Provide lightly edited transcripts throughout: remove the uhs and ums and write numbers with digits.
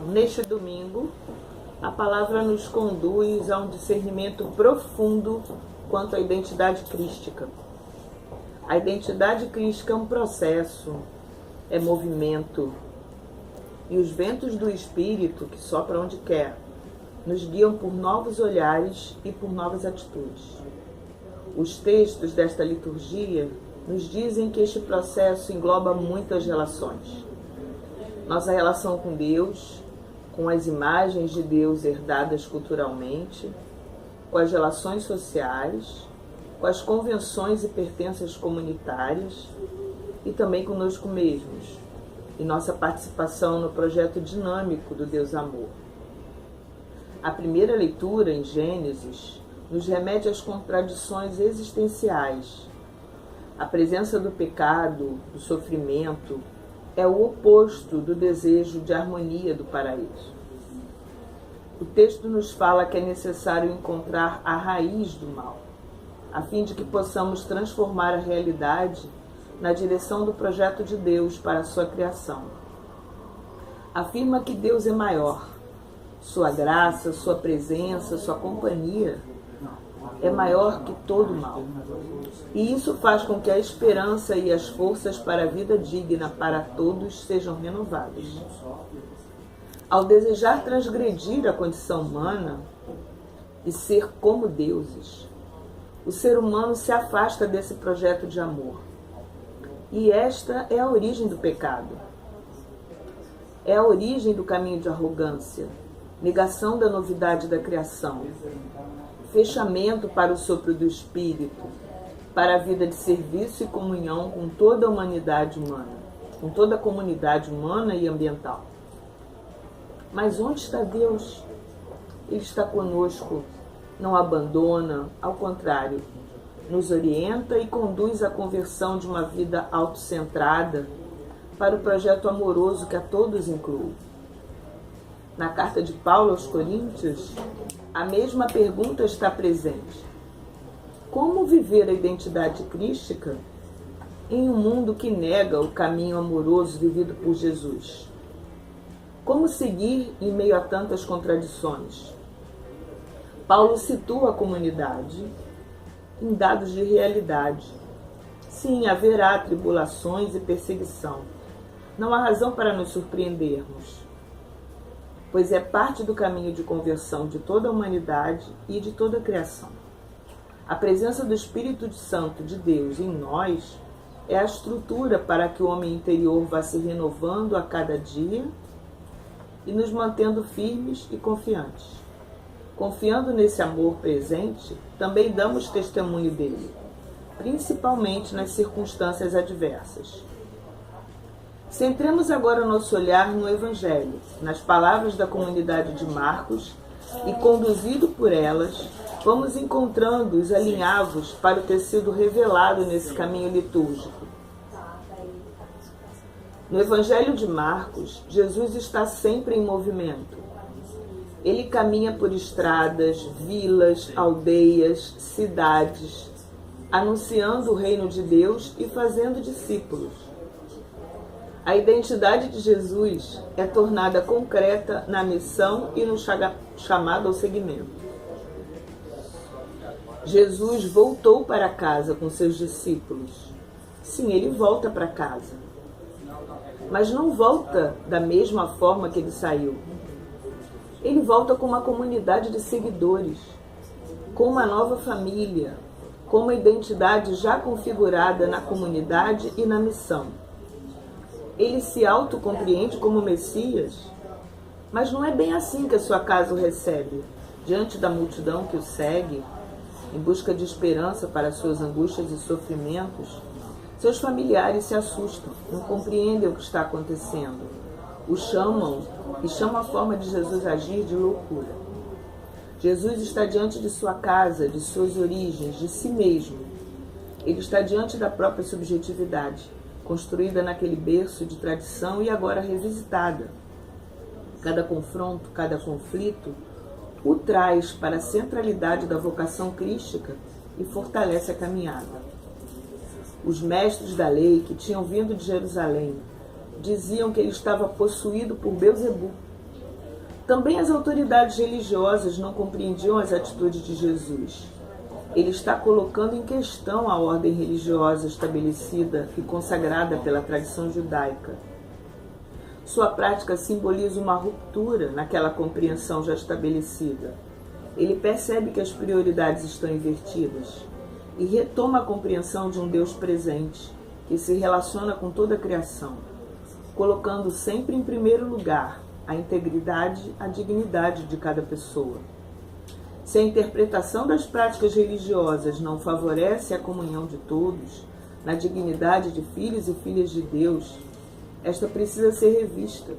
Neste domingo, a palavra nos conduz a um discernimento profundo quanto à identidade crística. A identidade crística é um processo, é movimento, e os ventos do Espírito, que sopram onde quer, nos guiam por novos olhares e por novas atitudes. Os textos desta liturgia nos dizem que este processo engloba muitas relações. Nossa relação com Deus, com as imagens de Deus herdadas culturalmente, com as relações sociais, com as convenções e pertenças comunitárias e também conosco mesmos, e nossa participação no projeto dinâmico do Deus Amor. A primeira leitura, em Gênesis, nos remete às contradições existenciais. A presença do pecado, do sofrimento, é o oposto do desejo de harmonia do paraíso. O texto nos fala que é necessário encontrar a raiz do mal, a fim de que possamos transformar a realidade na direção do projeto de Deus para a sua criação. Afirma que Deus é maior. Sua graça, sua presença, sua companhia é maior que todo mal. E isso faz com que a esperança e as forças para a vida digna para todos sejam renovadas. Ao desejar transgredir a condição humana e ser como deuses, o ser humano se afasta desse projeto de amor. E esta é a origem do pecado. É a origem do caminho de arrogância, negação da novidade da criação, fechamento para o sopro do Espírito, para a vida de serviço e comunhão com toda a humanidade humana, com toda a comunidade humana e ambiental. Mas onde está Deus? Ele está conosco, não abandona, ao contrário, nos orienta e conduz à conversão de uma vida autocentrada para o projeto amoroso que a todos inclui. Na carta de Paulo aos Coríntios, a mesma pergunta está presente. Como viver a identidade crística em um mundo que nega o caminho amoroso vivido por Jesus? Como seguir em meio a tantas contradições? Paulo situa a comunidade em dados de realidade. Sim, haverá tribulações e perseguição. Não há razão para nos surpreendermos, pois é parte do caminho de conversão de toda a humanidade e de toda a criação. A presença do Espírito Santo de Deus em nós é a estrutura para que o homem interior vá se renovando a cada dia e nos mantendo firmes e confiantes. Confiando nesse amor presente, também damos testemunho dele, principalmente nas circunstâncias adversas. Centremos agora nosso olhar no Evangelho, nas palavras da comunidade de Marcos, e conduzido por elas, vamos encontrando os alinhavos para o tecido revelado nesse caminho litúrgico. No Evangelho de Marcos, Jesus está sempre em movimento. Ele caminha por estradas, vilas, aldeias, cidades, anunciando o reino de Deus e fazendo discípulos. A identidade de Jesus é tornada concreta na missão e no chamado ao seguimento. Jesus voltou para casa com seus discípulos. Sim, ele volta para casa. Mas não volta da mesma forma que ele saiu. Ele volta com uma comunidade de seguidores, com uma nova família, com uma identidade já configurada na comunidade e na missão. Ele se autocompreende como Messias, mas não é bem assim que a sua casa o recebe. Diante da multidão que o segue, em busca de esperança para suas angústias e sofrimentos, seus familiares se assustam, não compreendem o que está acontecendo. O chamam e chamam a forma de Jesus agir de loucura. Jesus está diante de sua casa, de suas origens, de si mesmo. Ele está diante da própria subjetividade, construída naquele berço de tradição e agora revisitada. Cada confronto, cada conflito, o traz para a centralidade da vocação crística e fortalece a caminhada. Os mestres da lei que tinham vindo de Jerusalém diziam que ele estava possuído por Belzebu, Também as autoridades religiosas não compreendiam as atitudes de Jesus. Ele está colocando em questão a ordem religiosa estabelecida e consagrada pela tradição judaica. Sua prática simboliza uma ruptura naquela compreensão já estabelecida. Ele percebe que as prioridades estão invertidas e retoma a compreensão de um Deus presente, que se relaciona com toda a criação, colocando sempre em primeiro lugar a integridade, a dignidade de cada pessoa. Se a interpretação das práticas religiosas não favorece a comunhão de todos, na dignidade de filhos e filhas de Deus, esta precisa ser revista,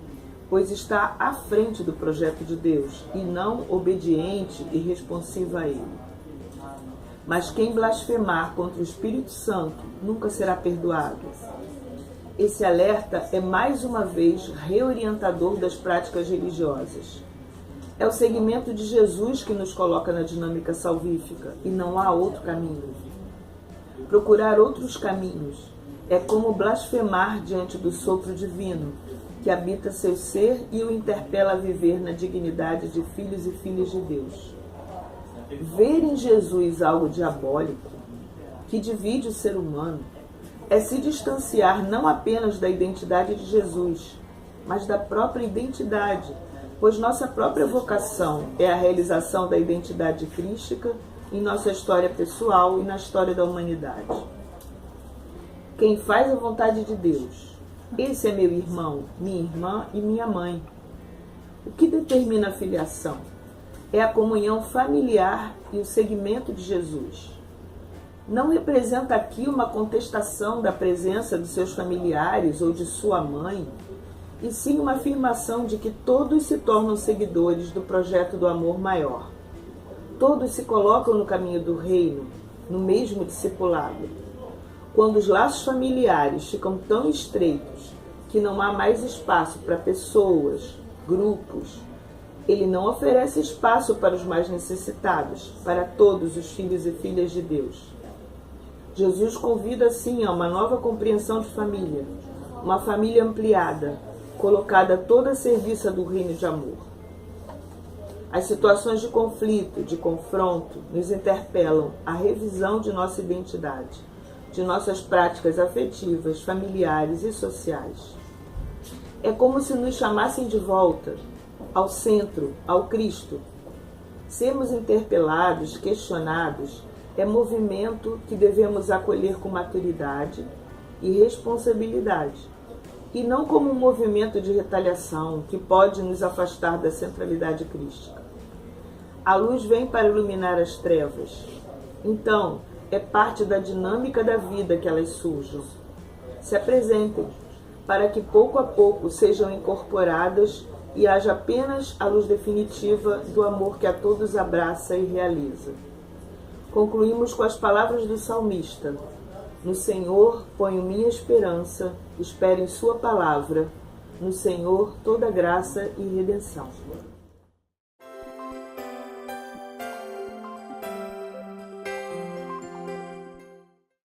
pois está à frente do projeto de Deus e não obediente e responsiva a ele. Mas quem blasfemar contra o Espírito Santo nunca será perdoado. Esse alerta é mais uma vez reorientador das práticas religiosas. É o seguimento de Jesus que nos coloca na dinâmica salvífica e não há outro caminho. Procurar outros caminhos é como blasfemar diante do sopro divino, que habita seu ser e o interpela a viver na dignidade de filhos e filhas de Deus. Ver em Jesus algo diabólico, que divide o ser humano, é se distanciar não apenas da identidade de Jesus, mas da própria identidade, pois nossa própria vocação é a realização da identidade crística em nossa história pessoal e na história da humanidade. Quem faz a vontade de Deus, esse é meu irmão, minha irmã e minha mãe. O que determina a filiação é a comunhão familiar e o seguimento de Jesus. Não representa aqui uma contestação da presença de seus familiares ou de sua mãe, e sim uma afirmação de que todos se tornam seguidores do projeto do amor maior. Todos se colocam no caminho do reino, no mesmo discipulado. Quando os laços familiares ficam tão estreitos que não há mais espaço para pessoas, grupos, ele não oferece espaço para os mais necessitados, para todos os filhos e filhas de Deus. Jesus convida, assim, a uma nova compreensão de família, uma família ampliada, colocada toda a serviço do reino de amor. As situações de conflito, de confronto, nos interpelam à revisão de nossa identidade, de nossas práticas afetivas, familiares e sociais. É como se nos chamassem de volta ao centro, ao Cristo. Sermos interpelados, questionados, é movimento que devemos acolher com maturidade e responsabilidade, e não como um movimento de retaliação que pode nos afastar da centralidade crística. A luz vem para iluminar as trevas. Então, é parte da dinâmica da vida que elas surjam. Se apresentem, para que pouco a pouco sejam incorporadas e haja apenas a luz definitiva do amor que a todos abraça e realiza. Concluímos com as palavras do salmista: no Senhor ponho minha esperança, espero em sua palavra, no Senhor toda graça e redenção.